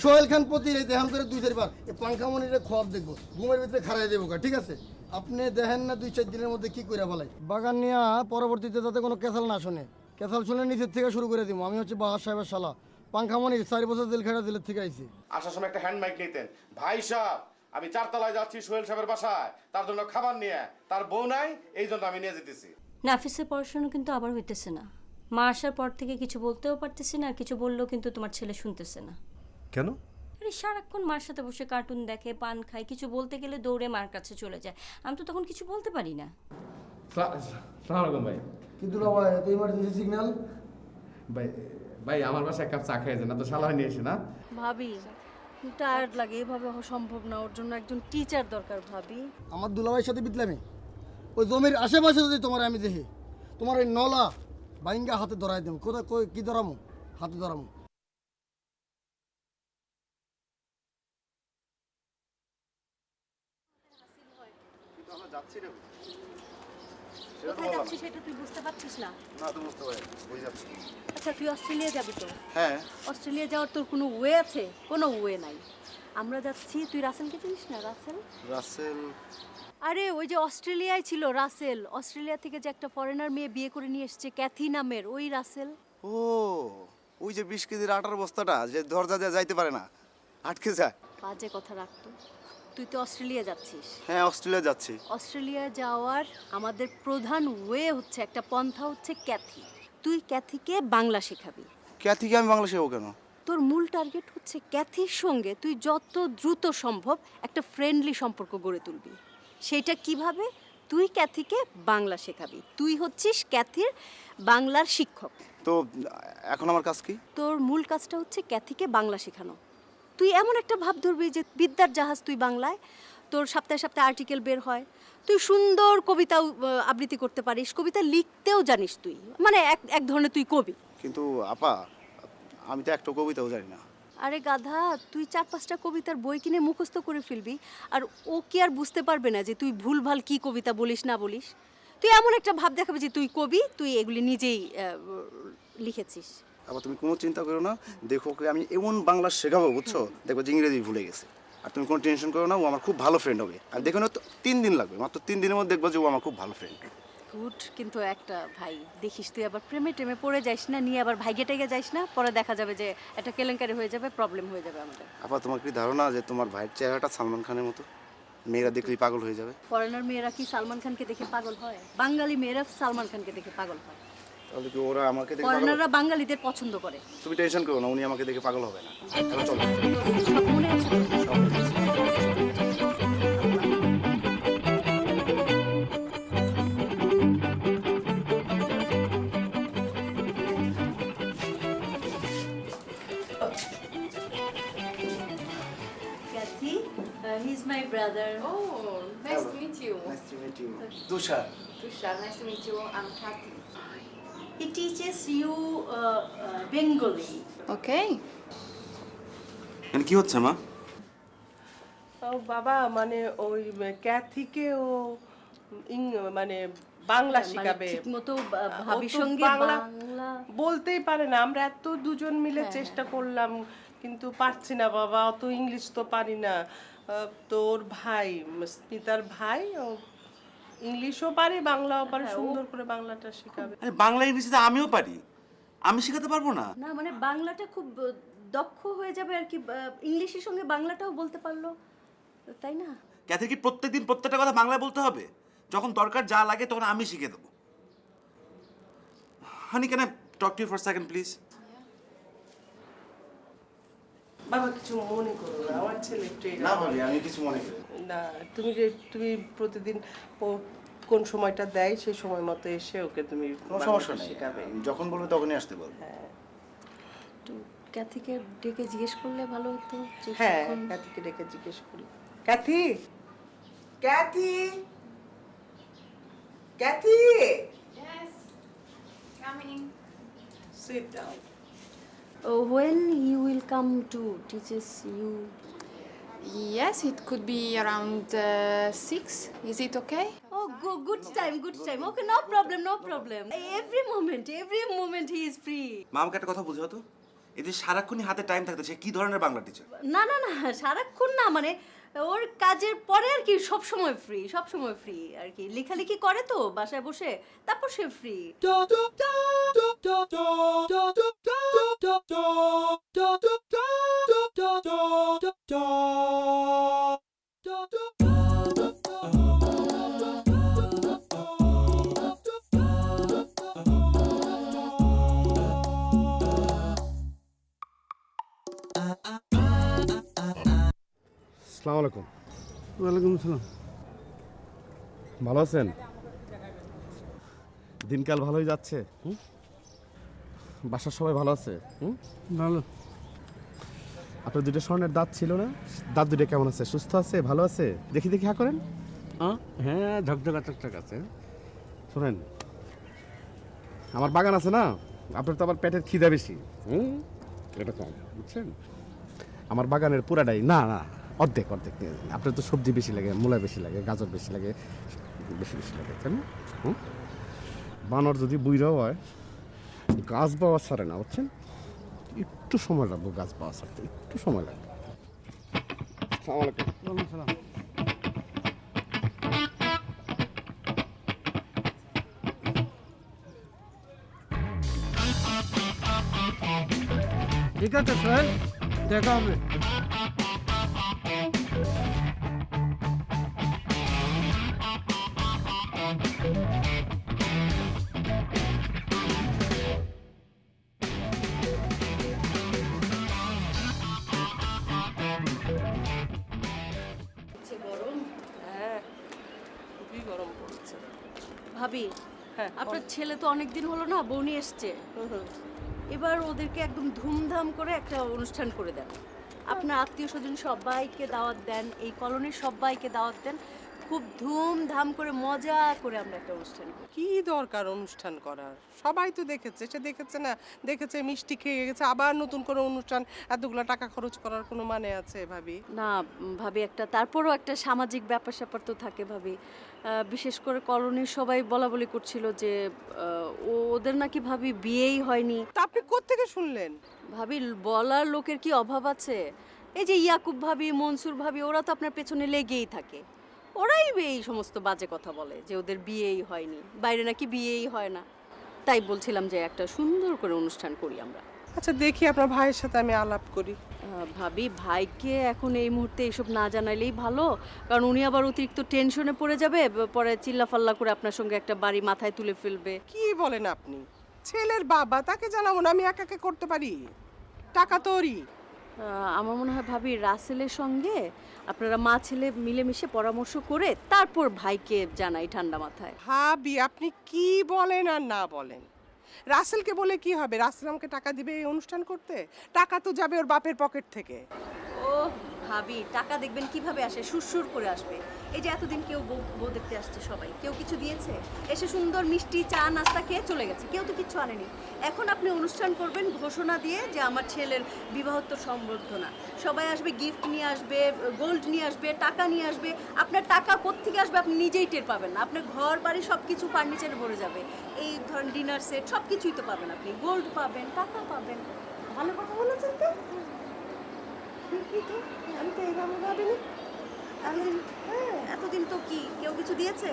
সোহেল খান প্রতি দেহাম করে 2-4 বার এই পাঙ্খা মনিরে খোয়াব দেখবো, ঘুমের ভিতরে খাড়াই দেবো, ঠিক আছে? আপনি দেখেন না 2-4 দিনের মধ্যে কি করে বলাই বাগান নিয়ে পরবর্তীতে যাতে কোনো কেসাল না শোনে। কেসাল শুনে নিচের থেকে শুরু করে দিব। আমি হচ্ছে বাহার সাহেবের শালা পাঙ্খা মনির, 4 বছর জেল খেটা জেলের থেকে আইছি। আসার সময় একটা হ্যান্ড মাইক নিতেন। ভাই সাহেব, আমি 4 তলায় যাচ্ছি সোহেল সাহেবের বাসায়, তার জন্য খাবার নিয়ে। তার বউ নাই, এই জন্য আমি নিয়ে যেতেছি। নাফিসের পড়াশোনা কিন্তু আবার হইতেছে না। মা আসার পর থেকে কিছু বলতেও পারতেছে না, আর কিছু বললেও কিন্তু তোমার ছেলে শুনতেছে না। কেন? আরে সারাক্ষণ মার সাথে বসে কার্টুন দেখে, পান খায়, কিছু বলতে গেলে দৌড়ে মার কাছে চলে যায়। আমি তো তখন কিছু বলতে পারি না। সালাম আলাইকুম ভাই। কিন্তু ভাই এত ইমার্জেন্সি সিগন্যাল। ভাই ভাই আমার বাসায় এক কাপ চা খেয়ে যান, না তো শালা নিয়ে এসে না। ভাবি টায়ার্ড লাগে, এভাবে সম্ভব না, ওর জন্য একজন টিচার দরকার ভাবি। আমার দুলাভাইয়ের সাথে বিতলামি, ওই জমির আশেপাশে যদি তোমার আমি দেখি, তোমার ওই নলা বাইঙ্গা হাতে ধরাই দেব। কোথায় কই কি ধরামু? হাতে ধরামু। আমরা যাচ্ছি রে। কোথায় যাচ্ছিস সেটা তুই বুঝতে পারছিস না? না তো বুঝতে পারি, বুঝে যাচ্ছি। আচ্ছা তুই অস্ট্রেলিয়া যাবি তো? হ্যাঁ। অস্ট্রেলিয়া যাওয়ার তোর কোনো ওয়ে আছে? কোনো ওয়ে নাই। আমরা যাচ্ছি, তুই রাসেলকে চিনিস না? রাসেল? আরে ওই যে অস্ট্রেলিয়ায় ছিল রাসেল, অস্ট্রেলিয়া থেকে যে একটা ফরেনার মেয়ে বিয়ে করে নিয়ে এসেছে ক্যাথি নামের, ওই রাসেল। ও, ওই যে 20 কেজির আটার বস্তাটা যে দরজা দিয়ে যাইতে পারে না, আটকে যায়। বাজে কথা রাখতো। তুই তো অস্ট্রেলিয়া যাচ্ছিস। হ্যাঁ, অস্ট্রেলিয়া যাচ্ছি। অস্ট্রেলিয়া যাওয়ার আমাদের প্রধান ওয়ে হচ্ছে, একটা পন্থা হচ্ছে ক্যাথি। তুই ক্যাথিকে বাংলা শেখাবি। ক্যাথিকে আমি বাংলা শেখাবো কেন? তোর মূল টার্গেট হচ্ছে ক্যাথির সঙ্গে তুই যত দ্রুত সম্ভব একটা ফ্রেন্ডলি সম্পর্ক গড়ে তুলবি। সেটা কিভাবে? তুই ক্যাথিকে বাংলা শেখাবি। তুই হচ্ছিস ক্যাথির বাংলার শিক্ষক। তো এখন আমার কাজ কি? তোর মূল কাজটা হচ্ছে ক্যাথিকে বাংলা শেখানো। তুই এমন একটা ভাব ধরবি যে বিদ্যার জাহাজ তুই বাংলায়, তোর সপ্তাহে সপ্তাহে আর্টিকেল বের হয়, তুই সুন্দর কবিতাও আবৃত্তি করতে পারিস, কবিতা লিখতেও জানিস তুই, মানে এক ধরনের তুই কবি। কিন্তু আপা, আমি তো একটা কবিতাও জানি না। আরে গাধা, তুই 4-5টা কবিতার বই কিনে মুখস্থ করে ফেলবি, আর ও কি আর বুঝতে পারবে না যে তুই ভুলভাল কি কবিতা বলিস না বলিস? তুই এমন একটা ভাব দেখাবি যে তুই কবি, তুই এগুলি নিজেই লিখেছিস। আবার তুমি কোনো চিন্তা করো না, দেখো ওকে আমি এমন বাংলা শেখাবো, বুঝছো? দেখো যে ইংরেজি ভুলে গেছে। আর তুমি কোনো টেনশন করো না, ও আমার খুব ভালো ফ্রেন্ড হবে। আর দেখো না, তো 3 দিন লাগবে, মাত্র 3 দিনের মধ্যে দেখবো যে ও আমার খুব ভালো ফ্রেন্ড। গুড, কিন্তু একটা ভাই দেখিস তুই আবার প্রেমে টেমে পড়ে যাইস না, নিয়ে আবার ভাইগে টেগে যাইস না, পরে দেখা যাবে যে একটা কেলেঙ্কারি হয়ে যাবে, প্রবলেম হয়ে যাবে আমাদের। আপা, তোমার কি ধারণা যে তোমার ভাইয়ের চেহারাটা সালমান খানের মতো? মেয়েরা দেখলেই পাগল হয়ে যাবে। ফরেনার মেয়েরা কি সালমান খানকে দেখে পাগল হয়? বাঙালি মেয়েরা সালমান খানকে দেখে পাগল হয়। তাহলে কি ওরা আমাকে দেখে পাগল? ফরেনাররা বাঙালিদের পছন্দ করে। তুমি টেনশন করো না, উনি আমাকে দেখে পাগল হবে না। তাহলে চলো। সব মনে আছে তো? সব ঠিক আছে। Kathy, he's my brother. Oh, nice to meet you. Nice to meet you. Tushar. Tushar, nice to meet you. I'm Kathy. He teaches you Bengali. Okay. কি হচ্ছে মা? ও বাবা, মানে ওই ক্যাথিকে ও মানে বাংলা শেখাবে। ঠিকমতো ও ভাবির তো সঙ্গে বাংলা বাংলা বলতেই পারে না। আমরা এত দুজন মিলে চেষ্টা করলাম, কিন্তু পারছি না বাবা, অত ইংলিশ তো পারি না। তোর ভাই, স্মিতার ভাই, ও ইংলিশও পারে, বাংলাও পারে, সুন্দর করে বাংলাটা শেখাবে। আরে বাংলা ইংরেজি তো আমিও পারি, আমি শেখাতে পারবো না? না, মানে বাংলাটা খুব দক্ষ হয়ে যাবে আর কি, ইংলিশের সঙ্গে বাংলাটাও বলতে পারলো, তাই না? ক্যাথের কি প্রত্যেকদিন প্রত্যেকটা কথা বাংলায় বলতে হবে? যখন দরকার যা লাগে তখন আমি শিখে দেবো। Honey, can I talk to you for second please? বাবা কিছু মনে করো না, আমার ছেলে একটু না ভাবি, আমি কিছু মনে করি না। তুমি প্রতিদিন ও কোন সময়টা দেয় সেই সময় মতো এসে ওকে তুমি কোনো সমস্যা নেই, শেখাবে। যখন বলবে তখনই আসতে বলবো। একটু ক্যাথিকে ডেকে জিজ্ঞেস করলে ভালো হতো যে হ্যাঁ, কখন- ক্যাথিকে ডেকে জিজ্ঞেস করি। Cathy, Cathy, Cathy, Yes. Coming. sit down. when he will come to teaches you? Yes, it could be around 6. Is it okay? Oh, good time. Okay, no problem. Every moment he is free. মা, আমাকে একটা কথা বুঝাও তো, এই যে সারাক্ষণই হাতে টাইম থাকতে সে কি ধরনের বাংলা টিচার? না না না, সারাক্ষণ না, মানে ওর কাজের পরে আর কি সব সময় ফ্রি, সব সময় ফ্রি আর কি, লেখালেখি করে তো বাসায় বসে, তারপর সে ফ্রি। আসসালামু আলাইকুম। ওয়ালাইকুম আসসালাম। ভালো আছেন? দিনকাল ভালোই যাচ্ছে? বাসার সবাই ভালো আছে? ভালো। আপনার দুটো স্বর্ণের দাঁত ছিল না, দাঁত দুটো কেমন আছে? সুস্থ আছে? ভালো আছে? দেখি দেখি হা করেন। হ্যাঁ, ঝকঝকা চকচক আছে। শোনেন, আমার বাগান আছে না, আপনার তো আবার পেটের খিদা বেশি, এটা কম, বুঝছেন? আমার বাগানের পুরাটাই, না না অর্ধেক অর্ধেক, আপনার তো সবজি বেশি লাগে, মূলা বেশি লাগে, গাজর বেশি লাগে, বেশি বেশি লাগে, তাই না? বানর যদি বুইরাও হয়, গাছ পাওয়া ছাড়ে না, বুঝছেন? একটু সময় লাগবে গাছ পাওয়া ছাড়তে, একটু সময় লাগবে। আসসালামু আলাইকুম। ওয়ালাইকুম সালাম। ঠিক আছে সোহেল, দেখা হবে। গরম, হ্যাঁ, খুবই গরম পড়ছে। ভাবি হ্যাঁ, আপনার ছেলে তো অনেক দিন হলো না বউ নিয়ে এসছে, এবার ওদেরকে একদম ধুমধাম করে একটা অনুষ্ঠান করে দেন। আপনার আত্মীয় স্বজন সবাইকে দাওয়াত দেন, এই কলোনির সবাইকে দাওয়াত দেন, খুব ধুমধাম করে মজা করে আমরা একটা অনুষ্ঠান করি। কি দরকার অনুষ্ঠান করার? সবাই তো দেখেছে, সে দেখেছে না, দেখেছে মিষ্টি খেয়ে গেছে, আবার নতুন করে অনুষ্ঠান, এতগুলো টাকা খরচ করার কোনো মানে আছে ভাবি? না ভাবি, একটা তারপরও একটা সামাজিক ব্যাপার স্যাপার তো থাকে ভাবি। বিশেষ করে কলোনির সবাই বলা বলি করছিল যে ওদের নাকি ভাবি বিয়েই হয়নি। তা আপনি কোত্থেকে শুনলেন? ভাবি বলার লোকের কি অভাব আছে? এই যে ইয়াকুব ভাবি, মনসুর ভাবি, ওরা তো আপনার পেছনে লেগেই থাকে, ওরাই এই সমস্ত বাজে কথা বলে যে ওদের বিয়েই হয়নি, বাইরে নাকি বিয়েই হয় না। তাই বলছিলাম যে একটা সুন্দর করে অনুষ্ঠান করি আমরা। আচ্ছা দেখি, আপনার ভাইয়ের সাথে আমি আলাপ করি। ভাবি ভাইকে এখন এই মুহূর্তে এসব না জানাইলেই ভালো, কারণ উনি আবার অতিরিক্ত টেনশনে পড়ে যাবে, পরে চিল্লাফাল্লা করে আপনার সঙ্গে একটা বাড়ি মাথায় তুলে ফেলবে। কি বলেন আপনি? ছেলের বাবা, তাকে জানাবো না আমি একাকে করতে পারি? টাকা তোরই। আমার মনে হয় ভাবি রাসেলের সঙ্গে আপনারা মা ছেলে মিলেমিশে পরামর্শ করে তারপর ভাইকে জানাই ঠান্ডা মাথায়। ভাবি আপনি কি বলেন আর না বলেন, রাসেলকে বলে কি হবে? রাসেল আমাকে টাকা দিবে এই অনুষ্ঠান করতে? টাকা তো যাবে ওর বাপের পকেট থেকে। ও ভাবি, টাকা দেখবেন কিভাবে আসে, সুরসুর করে আসবে। এই যে এতদিন কেউ বউ দেখতে আসছে, সবাই কেউ কিছু দিয়েছে? এসে সুন্দর মিষ্টি চা নাস্তা খেয়ে চলে গেছে, কেউ তো কিচ্ছু আনেনি। এখন আপনি অনুষ্ঠান করবেন ঘোষণা দিয়ে যে আমার ছেলের বিবাহোত্তর সম্বর্ধনা, সবাই আসবে, গিফট নিয়ে আসবে, গোল্ড নিয়ে আসবে, টাকা নিয়ে আসবে। আপনার টাকা কোত্থেকে আসবে আপনি নিজেই টের পাবেন না। আপনার ঘর বাড়ি সব কিছু ফার্নিচারে ভরে যাবে, এই ধরেন ডিনার সেট সব কিছুই তো পাবেন আপনি, গোল্ড পাবেন, টাকা পাবেন। ভালো কথা বলেছেন তো? আমি তো এইভাবে ভাবিনি। এতদিন তো কি কেউ কিছু দিয়েছে?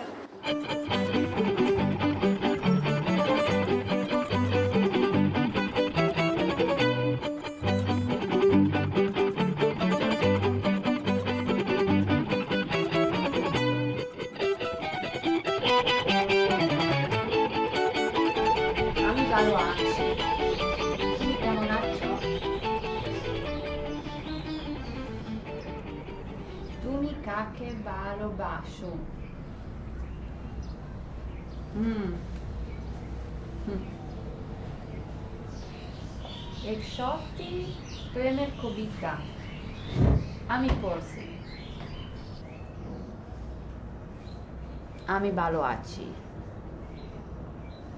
আমি ভালো আছি। তুমি কেমন আছো? তুমি কাকে ভালোবাসো? এক সত্যি প্রেমের কবিতা আমি পড়ছি। আমি ভালো আছি।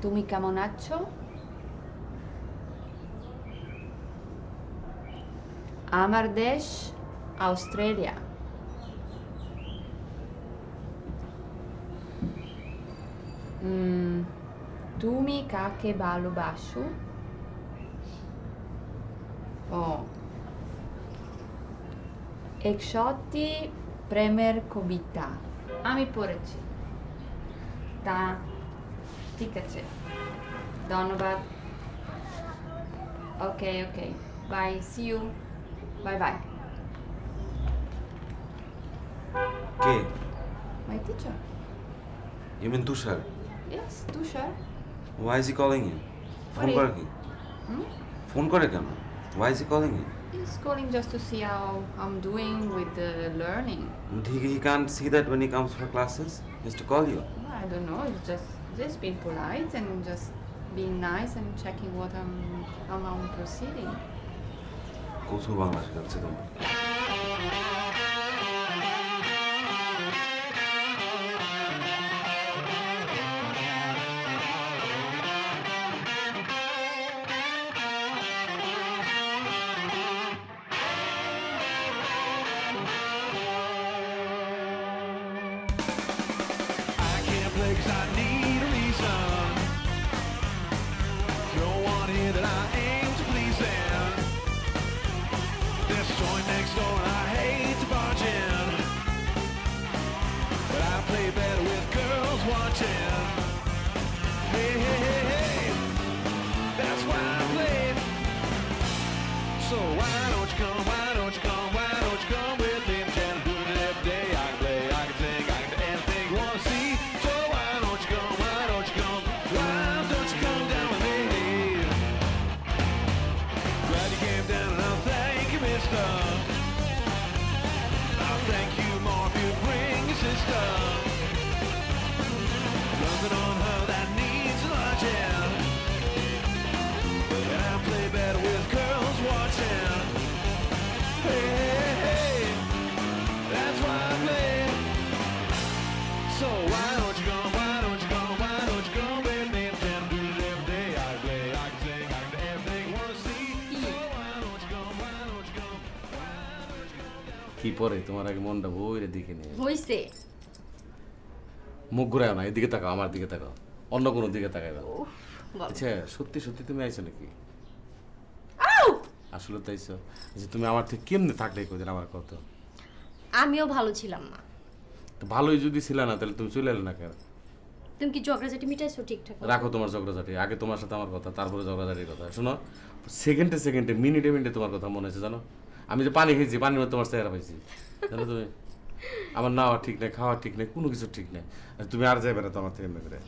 তুমি কেমন আছো? আমার দেশ অস্ট্রেলিয়া। তুমি কাকে ভালোবাসো? ও একশোটি প্রেমের কবিতা আমি পড়েছি। তা ঠিক আছে, ধন্যবাদ। Okay okay, bye, see you, bye bye. কে? My teacher. You mean Tushar? Yes, Tushar. Why is he calling you? Phone করে কি? ফোন করে কেন? Why is he calling you? He's calling just to see how I'm doing with the learning. He can't see that when he comes for classes. Just to call you. I don't know, it's just being polite and just being nice and checking how I'm proceeding. কচু বাংলা শেখাচ্ছে তোমার। কি পরে তোমার আগে মনটা বইরে দিকে নিয়ে হইছে। মুখ ঘুরাও না, এদিকে তাকাও, আমার দিকে তাকাও, অন্য কোনো দিকে তাকাইবা না। আচ্ছা সত্যি সত্যি তুমি আইছো নাকি? আসলে তো আইছো যে তুমি আমার থেকে কেমনে থাকলে কদিন আমার কত। আমিও ভালো ছিলাম না। তো ভালোই যদি ছিল না তাহলে তুমি চলে এলে না কেন? তুমি কি ঝগড়াঝাটি মিটাইছো ঠিকঠাক? রাখো তোমার ঝগড়াঝাটি, আগে তোমার সাথে আমার কথা, তারপরে ঝগড়াঝাটির কথা। শোনো, সেকেন্ডে সেকেন্ডে মিনিটে মিনিটে তোমার কথা মনে হচ্ছে জানো। আমি যে পানি খেয়েছি, পানির মধ্যে তোমার চেহারা পাইছি জানো তুমি। আমার নাওয়া ঠিক নেই, খাওয়া ঠিক নেই, কোনো কিছু ঠিক নেই। তুমি আর যাবে না তো আমার থেকে এমনি করে।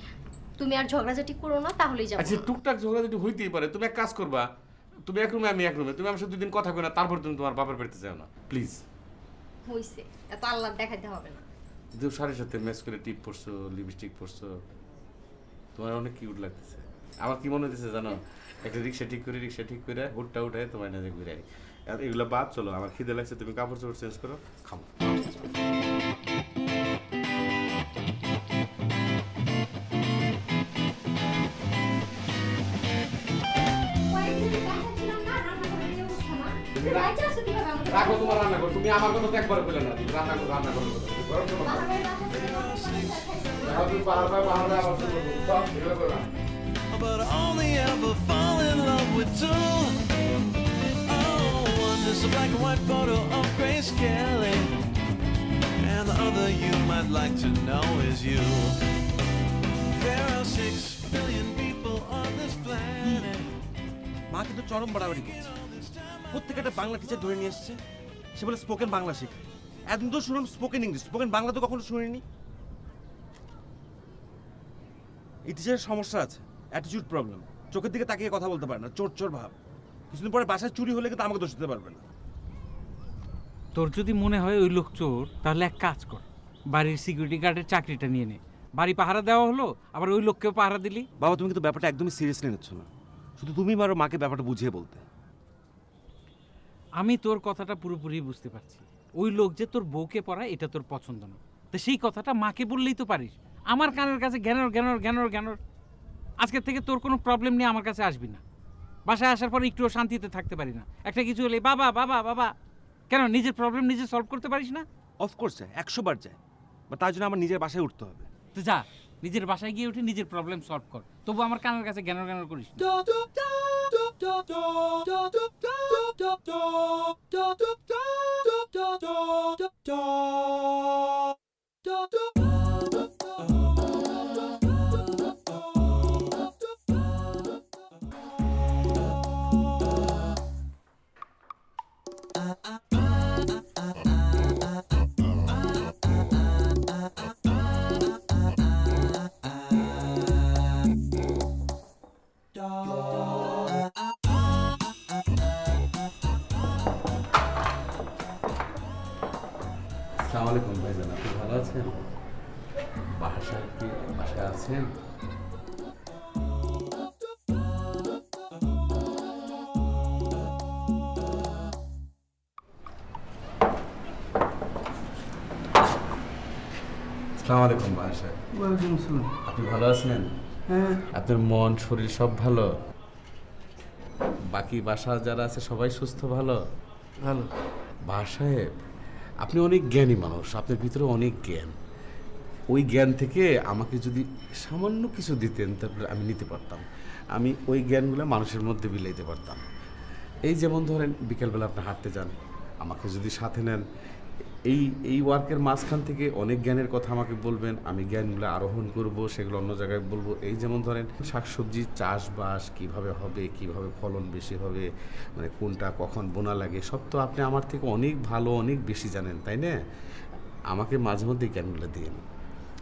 তুমি আর ঝগড়াঝাটি করো না, তাহলেই যাবো। আচ্ছা টুকটাক ঝগড়াঝাটি হইতেই পারে। তুমি এক কাজ করবা, তুমি এক রুমে আমি এক রুমে, তুমি আমার সাথে 2 দিন কথা কই না, তারপর তুমি তোমার বাপের বাড়িতে যাও না প্লিজ। হইছে, এত আল্লাহ দেখাইতে হবে না। যে শাড়ির সাথে ম্যাচ করে টিপ পরছো, লিপস্টিক পরছো, তোমার অনেক কিউট লাগতেছে। আমার কি মনে হচ্ছে জানো, একটা রিক্সা ঠিক করে হুটটা উঠায় তোমার নিজে ঘুরে আই। আর এগুলো বাদ, চলো আমার খিদে লাগছে, তুমি কাপড় চোপড় চেঞ্জ করো, খাও। রাখো তোমার রান্না করো, তুমি আমার কথা তো একবার বলে না, তুমি রান্না করো কথা তুমি পাহাড় আবার সব এগুলো করো না। But only ever fall in love with two. Oh, one is a black and white photo of Grace Kelly, and the other you might like to know is you. There are 6 billion people on this planet. মা কিন্তু চরম বাড়াবাড়ি করছে। প্রত্যেকটা Bangla teacher ধরে নিয়ে এসছে, সে বলে স্পোকেন বাংলা শেখা। এতদিন তো শুনলাম স্পোকেন ইংলিশ, স্পোকেন বাংলা তো কখনো শুনিনি। এই টিচারের সমস্যা আছে, অ্যাটিটিউড প্রবলেম, চোখের দিকে তাকিয়ে কথা বলতে পারে না, চোর চোর ভাব। কিছুদিন পরে বাসায় চুরি হলে কিন্তু আমাকে দোষ দিতে পারবে না। তোর যদি মনে হয় ওই লোক চোর, তাহলে এক কাজ কর, বাড়ির সিকিউরিটি গার্ডের চাকরিটা নিয়ে নে। বাড়ি পাহারা দেওয়া হলো, আবার ওই লোককেও পাহারা দিলি। বাবা তুমি কিন্তু ব্যাপারটা একদমই সিরিয়াসলি নিচ্ছ না। শুধু তুমি মারো মাকে ব্যাপারটা বুঝিয়ে বলতে। আমি তোর কথাটা পুরোপুরি বুঝতে পারছি। ওই লোক যে তোর বউকে পড়ায় এটা তোর পছন্দ না, তো সেই কথাটা মাকে বললেই তো পারিস। আমার কানের কাছে জ্ঞানর জ্ঞানর জ্ঞানর জ্ঞানর। আজকের থেকে তোর কোনো প্রবলেম নিয়ে আমার কাছে আসবি না। বাসায় আসার পর একটুও শান্তিতে থাকতে পারি না। একটা কিছু হলে বাবা বাবা বাবা। কেন নিজের প্রবলেম নিজে সলভ করতে পারিস না? অফকোর্স যায়, 100 বার যায়, বা তার জন্য আমার নিজের বাসায় উঠতে হবে। তো যা, নিজের বাসায় গিয়ে উঠে নিজের প্রবলেম সলভ কর। তবু আমার কানের কাছে জ্ঞানর জ্ঞানর করিস না। আসসালামু আলাইকুম ভাইজান, আপনি ভালো আছেন? বাসায় আছেন? আসসালামু আলাইকুম বাসায়। ওয়ালাইকুম আসসালাম। আপনি ভালো আছেন? হ্যাঁ। আপনার মন শরীর সব ভালো? বাকি বাসা যারা আছে সবাই সুস্থ? ভালো ভালো। বাসায় আপনি অনেক জ্ঞানী মানুষ, আপনার ভিতরে অনেক জ্ঞান। ওই জ্ঞান থেকে আমাকে যদি সামান্য কিছু দিতেন তারপরে আমি নিতে পারতাম, আমি ওই জ্ঞানগুলো মানুষের মধ্যে বিলাইতে পারতাম। এই যেমন ধরেন বিকেলবেলা আপনি হাঁটতে যান, আমাকে যদি সাথে নেন, এই ওয়ার্কের মাঝখান থেকে অনেক জ্ঞানের কথা আমাকে বলবেন, আমি জ্ঞানগুলো আরোহণ করব, সেগুলো অন্য জায়গায় বলবো। এই যেমন ধরেন শাকসবজি চাষবাস কিভাবে হবে, কিভাবে ফলন বেশি হবে, মানে কোনটা কখন বোনা লাগে, সব তো আপনি আমার থেকে অনেক ভালো, অনেক বেশি জানেন, তাই না? আমাকে মাঝে মধ্যে জ্ঞানগুলো দিন।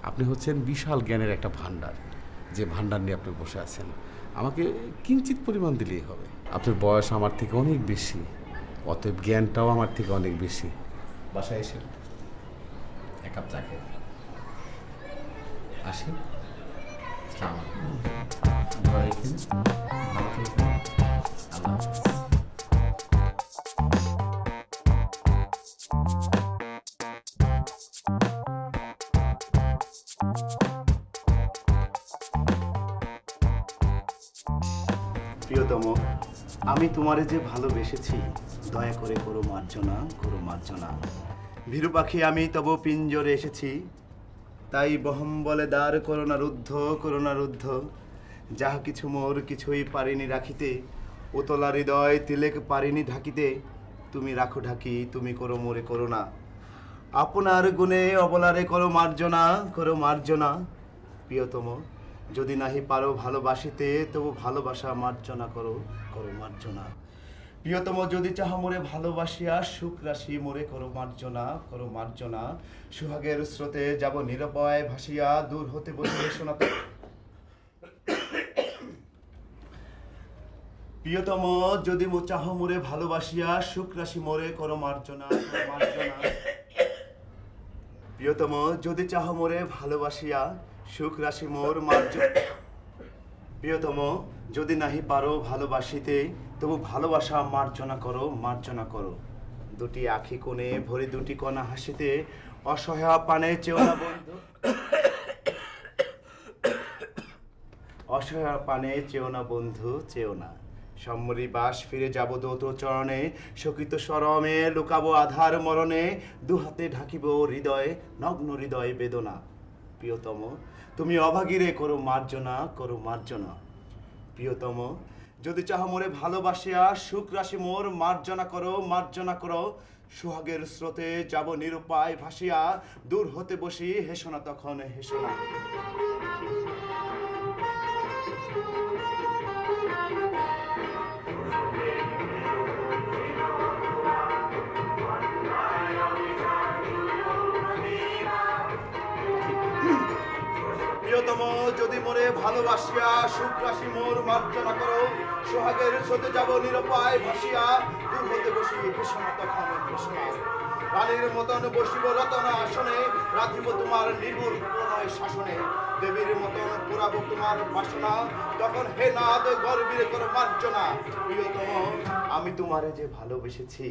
আপনি হচ্ছেন বিশাল জ্ঞানের একটা ভাণ্ডার, যে ভাণ্ডার নিয়ে আপনি বসে আছেন। আমাকে কিঞ্চিত পরিমাণ দিলেই হবে। আপনার বয়স আমার থেকে অনেক বেশি, অতএব জ্ঞানটাও আমার থেকে অনেক বেশি। বাসায় এসে এক কাপ চা খেয়ে আসি। প্রিয়তম, আমি তোমারে যে ভালোবেসেছি, দয়া করে করো মার্জনা, করো মার্জনা। ভীরু পাখি আমি তব পিঞ্জরে এসেছি, তাই বহম বলে দ্বার করোনা রুদ্ধ, করোনা রুদ্ধ। যাহা কিছু মোর কিছুই পারিনি রাখিতে, ওতলা হৃদয় তিলেক পারিনি ঢাকিতে। তুমি রাখো ঢাকি, তুমি করো মোরে করোনা। আপনার গুণে অবলারে করো মার্জনা, করো মার্জনা। প্রিয়তম, যদি নাহি পারো ভালোবাসিতে, তবু ভালোবাসা মার্জনা করো, করো মার্জনা। প্রিয়তম, যদি চাহ মোরে ভালোবাসিয়া, সুখ রাশি মোরে করো মার্জনা, করো মার্জনা। সুহাগের স্রোতে যাব নিরপয় ভাসিয়া, দূর হতে বসে শোনাত। প্রিয়তম, যদি চাহ মোরে ভালোবাসিয়া, সুখ রাশি মোরে করো মার্জনা, করো মার্জনা। প্রিয়তম, যদি চাহ মোরে ভালোবাসিয়া, সুখ রাশি মোর মার্জনা। প্রিয়তম, যদি নাহি পারো ভালোবাসিতে, তবু ভালোবাসা মার্জনা করো, মার্জনা করো। দুটি আখি কোণে ভরে দুটি কণা হাসিতে, অসহায় পানে চেও না বন্ধু, অসহায় পানে চেও না বন্ধু, চেও না। সম্মরি বাস ফিরে যাব দৌত চরণে, শকিত শরমে লুকাবো আধার মরণে। দুহাতে ঢাকিব হৃদয়, নগ্ন হৃদয় বেদনা। প্রিয়তম, তুমি অভাগীরে করো মার্জনা, করো মার্জনা। প্রিয়তম, যদি চাহ মোরে ভালোবাসিয়া, সুখ রাশি মোর মার্জনা করো, মার্জনা করো। সুহাগের স্রোতে যাব নিরুপায় ভাসিয়া, দূর হতে বসি হেসো না তখন, হেসো না। প্রিয়তম, যদি মোরে ভালোবাসিয়া, সুখ রাশি মোর মার্জনা করো। সোহাগের স্রোতে যাব নিরপায় ভাসিয়া, দূর হতে বসি হেসো না তখন, হেসো না। রানীর মতন বসিব রতন আসনে, রাখিব তোমার নির্ভুল প্রণয় শাসনে। দেবীর মতন পুরাবো তোমার বাসনা, তখন হে নাদ গর্বীরে করো মার্জনা। প্রিয়তম, আমি তোমারে যে ভালোবেসেছি,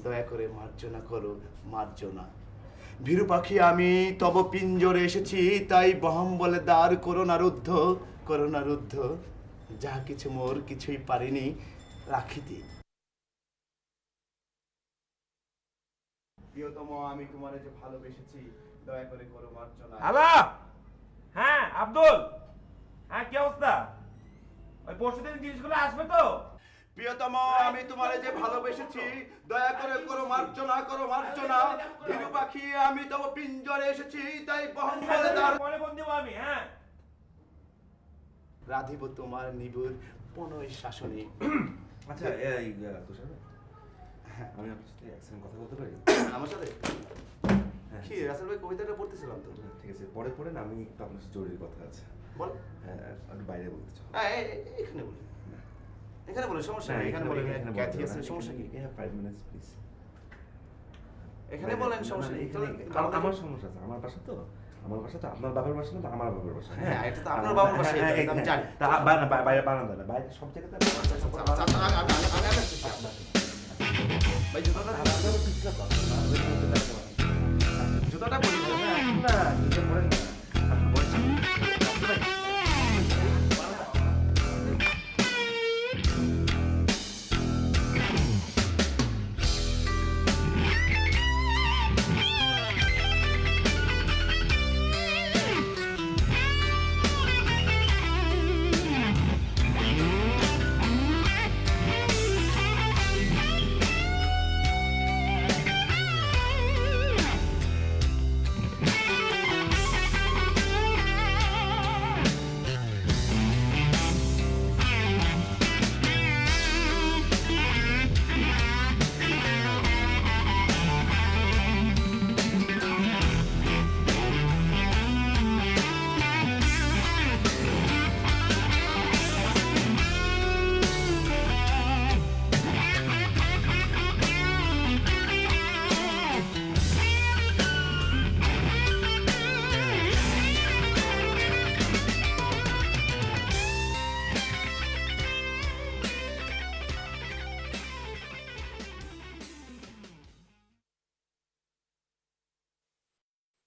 দয়া করে মার্জনা করো, মার্জনা। ভীরু পাখি আমি তব পিঞ্জরে এসেছি, তাই বহম বলে দ্বার করোনা রুদ্ধ, করোনা রুদ্ধ। যা কিছু মোর কিছুই পারিনি রাখিতে। প্রিয়তম, আমি তোমারে যে ভালোবেসেছি, দয়া করে করো মার্জনা। হ্যালো, হ্যাঁ আব্দুল, হ্যাঁ কি অবস্থা? ওই পরশুদিন জিনিসগুলো আসবে তো? প্রিয়তম, আমি তোমারে যে ভালোবেসেছি, দয়া করে করো মার্জনা, করো মার্জনা। ধীরু পাখি, আমি তব পিঞ্জরে এসেছি, তাই বহন করে দাঁড় আমি, হ্যাঁ। রাধিব তোমার নিবুর প্রণয় শাসনে। আচ্ছা এই তুষার ভাই, আমি আপনার সাথে এক সেকেন্ড কথা বলতে পারি? আমার সাথে কি রাসেল ভাই কবিতাটা পড়তেছিলাম তো। ঠিক আছে, পরে পরে না, আমি একটু আপনার সাথে জরুরি কথা আছে। বল। হ্যাঁ, আমি বাইরে বলতে চাই। এখানে বলি, এখানে বলে সমস্যা নেই, এখানে বলে ক্যাথি আছে, সমস্যা কি? 5 মিনিটস প্লিজ। এখানে বলেন, সমস্যা নেই। আমার সমস্যা আছে, আমার বাসা তো, আমার বাসা তো আপনার বাবার বাসা না, তো আমার বাবার বাসা। হ্যাঁ, এটা তো আপনার বাবার বাসা, আমি জানি। তা বাইরে বারান্দা না, বাইরে সব জায়গাতে ভাই জুতাটা জুতাটা বলি